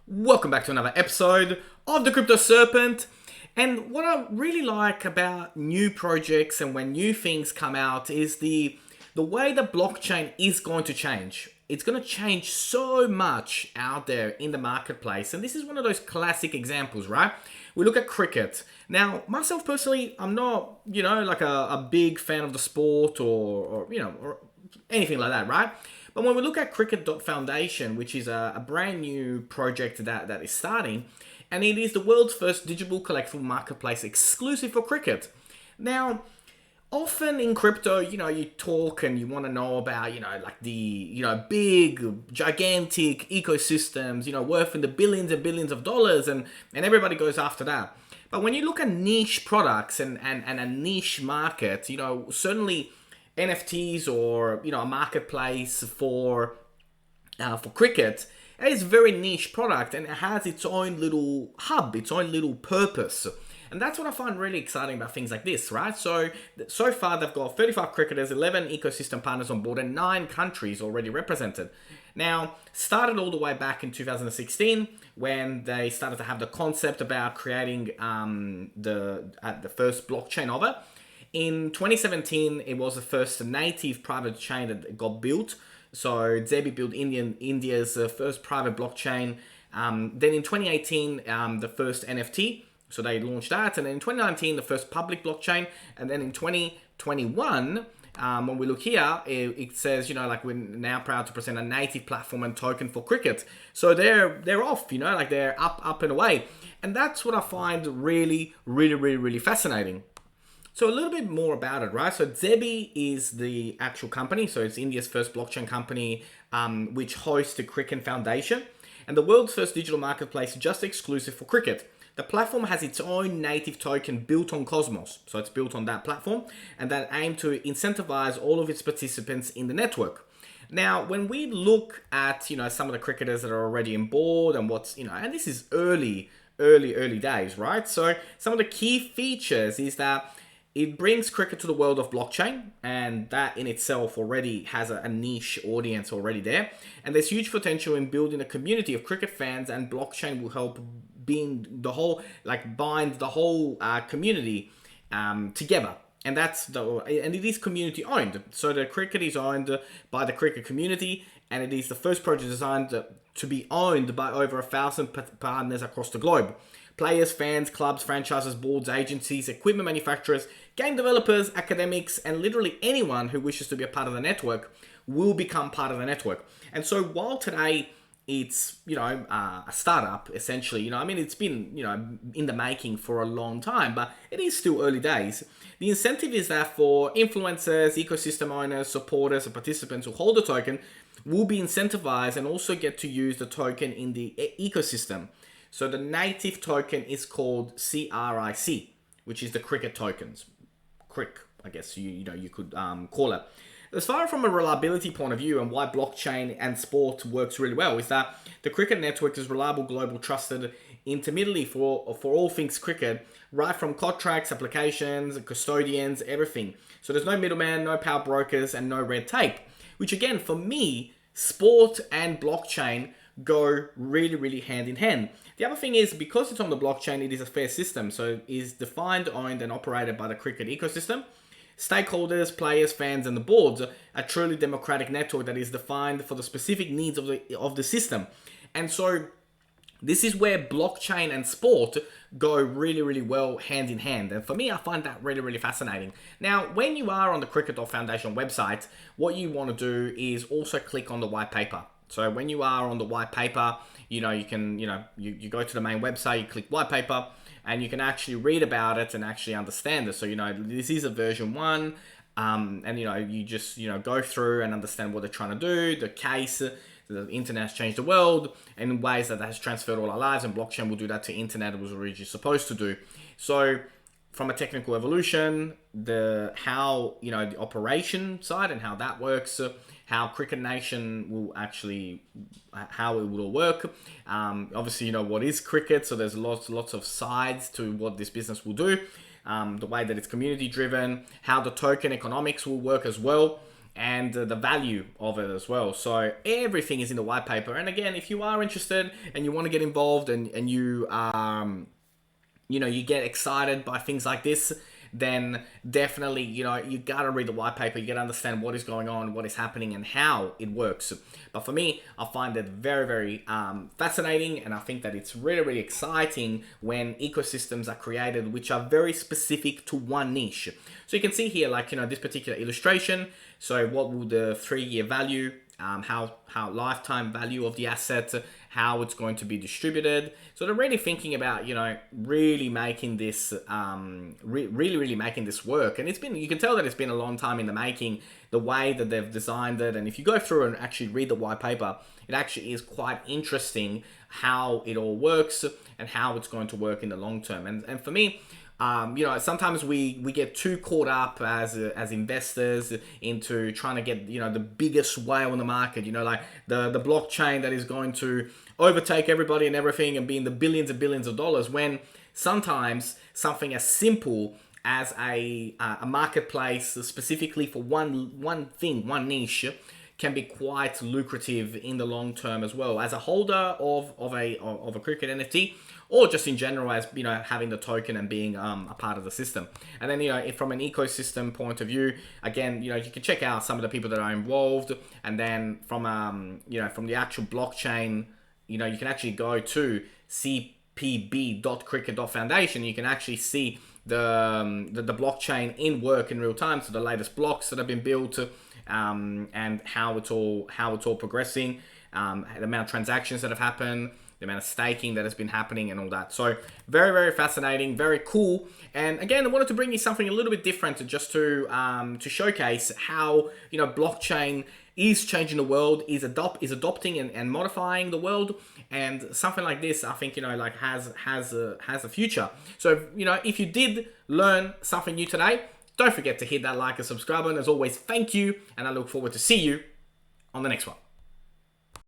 Welcome back to another episode of the Crypto Serpent. And what I really like about new projects and when new things come out is the way the blockchain is going to change. It's going to change so much out there in the marketplace. And this is one of those classic examples, right? We look at cricket. Now, myself personally, I'm not, like a big fan of the sport or anything like that, right? But when we look at Cricket Foundation, which is a brand new project that is starting, and it is the world's first digital collectible marketplace exclusive for cricket. Now, often in crypto, you talk and you want to know about, like the, big, gigantic ecosystems, worth in the billions and billions of dollars, and everybody goes after that. But when you look at niche products and a niche market, certainly NFTs or a marketplace for cricket, it is a very niche product and it has its own little hub, its own little purpose. And that's what I find really exciting about things like this, right? So far they've got 35 cricketers, 11 ecosystem partners on board, and 9 countries already represented. Now, started all the way back in 2016 when they started to have the concept about creating the first blockchain of it. In 2017, it was the first native private chain that got built. So Zebi built India's first private blockchain. Then in 2018, the first NFT. So they launched that. And then in 2019, the first public blockchain. And then in 2021, when we look here, it says, we're now proud to present a native platform and token for cricket. So they're off, they're up and away. And that's what I find really, really, really, really fascinating. So a little bit more about it, right? So Zebi is the actual company. So it's India's first blockchain company, which hosts the Cricket Foundation and the world's first digital marketplace just exclusive for cricket. The platform has its own native token built on Cosmos. So it's built on that platform and that aim to incentivize all of its participants in the network. Now, when we look at, some of the cricketers that are already on board and what's, and this is early days, right? So some of the key features is that it brings cricket to the world of blockchain, and that in itself already has a niche audience already there. And there's huge potential in building a community of cricket fans, and blockchain will help bind the whole community together. And it is community owned. So the cricket is owned by the cricket community, and it is the first project designed to be owned by over 1,000 partners across the globe. Players, fans, clubs, franchises, boards, agencies, equipment manufacturers, game developers, academics, and literally anyone who wishes to be a part of the network will become part of the network. And so while today it's, a startup, essentially, it's been, in the making for a long time, but it is still early days. The incentive is that for influencers, ecosystem owners, supporters, and participants who hold the token will be incentivized and also get to use the token in the ecosystem. So the native token is called CRIC, which is the cricket tokens. Crick, I guess you could call it. As far from a reliability point of view and why blockchain and sport works really well is that the cricket network is reliable, global, trusted intermediary for all things cricket, right from contracts, applications, custodians, everything. So there's no middleman, no power brokers, and no red tape. Which again, for me, sport and blockchain go really, really hand in hand. The other thing is, because it's on the blockchain, it is a fair system. So it is defined, owned, and operated by the cricket ecosystem. Stakeholders, players, fans, and the boards are a truly democratic network that is defined for the specific needs of the system. And so this is where blockchain and sport go really, really well hand in hand. And for me, I find that really, really fascinating. Now, when you are on the Cricket Foundation website, what you want to do is also click on the white paper. So when you are on the white paper, you can, you go to the main website, you click white paper, and you can actually read about it and actually understand it. So, this is a version 1, and, you just, go through and understand what they're trying to do, the case, the internet has changed the world in ways that has transferred all our lives, and blockchain will do that to internet it was originally supposed to do. So from a technical evolution, the operation side and how that works, how Cricket Nation will actually, how it will work. Obviously, what is cricket, so there's lots of sides to what this business will do. The way that it's community driven, how the token economics will work as well. and the value of it as well. So everything is in the white paper. And again, if you are interested and you want to get involved and you you get excited by things like this, then definitely, you gotta read the white paper. You gotta understand what is going on, what is happening, and how it works. But for me, I find it very, very fascinating, and I think that it's really, really exciting when ecosystems are created which are very specific to one niche. So you can see here, like, this particular illustration. So what will the 3-year value, how lifetime value of the asset, how it's going to be distributed. So they're really thinking about, really making this, really making this work. And you can tell that it's been a long time in the making, the way that they've designed it. And if you go through and actually read the white paper, it actually is quite interesting how it all works and how it's going to work in the long term. And for me, sometimes we get too caught up as investors into trying to get, the biggest whale in the market, like the blockchain that is going to overtake everybody and everything and be in the billions and billions of dollars, when sometimes something as simple as a marketplace specifically for one thing, one niche, can be quite lucrative in the long term as well, as a holder of a cricket NFT, or just in general as, having the token and being a part of the system. And then, from an ecosystem point of view, again, you can check out some of the people that are involved. And then from the actual blockchain, you can actually go to cpb.cricket.foundation. You can actually see the blockchain in work in real time. So the latest blocks that have been built, and how it's all progressing, the amount of transactions that have happened, the amount of staking that has been happening, and all that. So very, very fascinating, very cool. And again, I wanted to bring you something a little bit different, just to showcase how blockchain is changing the world, is adopting and modifying the world. And something like this, I think, has a future. So if you did learn something new today, don't forget to hit that like and subscribe button. As always, thank you, and I look forward to see you on the next one.